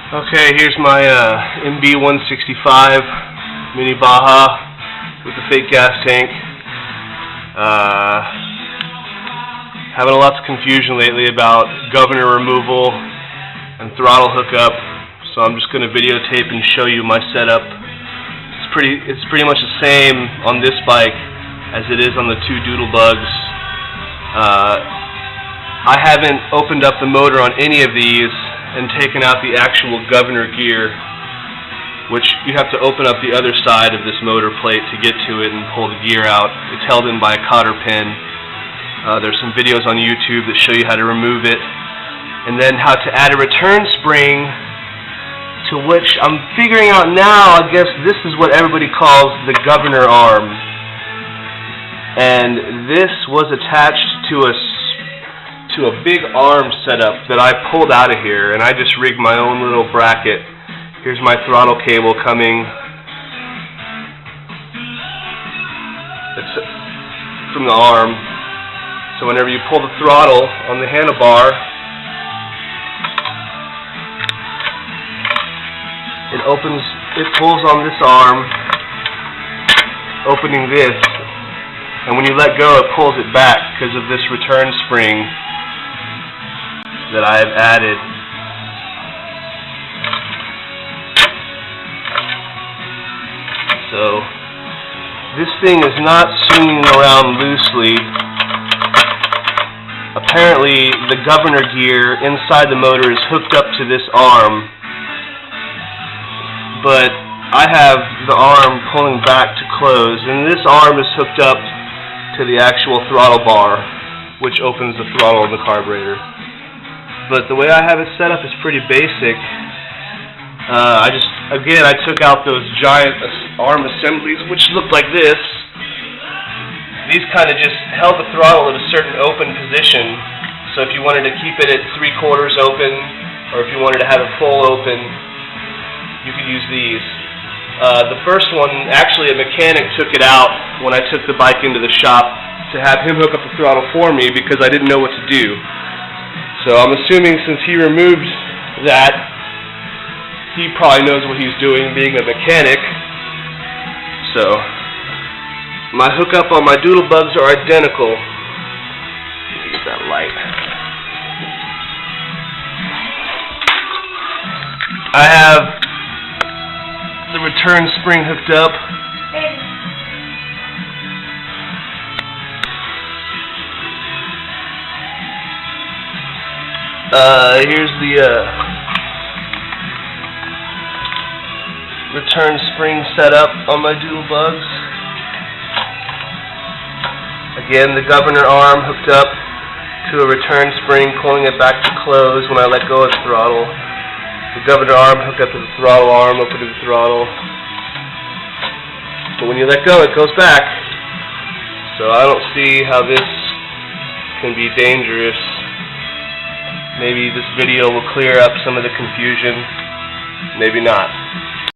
Okay, here's my MB-165 Mini Baja with the fake gas tank. Having lots of confusion lately about governor removal and throttle hookup, so I'm just going to videotape and show you my setup. It's pretty much the same on this bike as it is on the two Doodlebugs. I haven't opened up the motor on any of these and taken out the actual governor gear, which you have to open up the other side of this motor plate to get to it and pull the gear out. It's held in by a cotter pin. There's some videos on YouTube that show you how to remove it, and then how to add a return spring, to which I'm figuring out now, I guess this is what everybody calls the governor arm. And this was attached to a big arm setup that I pulled out of here, and I just rigged my own little bracket. Here's my throttle cable coming. It's from the arm. So whenever you pull the throttle on the handlebar, it pulls on this arm, opening this, and when you let go it pulls it back because of this return spring that I have added. So this thing is not swinging around loosely. Apparently the governor gear inside the motor is hooked up to this arm, but I have the arm pulling back to close, and this arm is hooked up to the actual throttle bar, which opens the throttle of the carburetor. But the way I have it set up is pretty basic. I took out those giant arm assemblies, which looked like this. These kind of just held the throttle at a certain open position. So if you wanted to keep it at 3/4 open, or if you wanted to have it full open, you could use these. The first one, actually a mechanic took it out when I took the bike into the shop to have him hook up the throttle for me because I didn't know what to do. So I'm assuming since he removed that, he probably knows what he's doing, being a mechanic. So my hookup on my Doodlebugs are identical. Let me get that light. I have the return spring hooked up. Here's the return spring setup on my Doodlebugs. Again, the governor arm hooked up to a return spring, pulling it back to close when I let go of the throttle. The governor arm hooked up to the throttle arm, opening the throttle. But when you let go, it goes back. So I don't see how this can be dangerous. Maybe this video will clear up some of the confusion. Maybe not.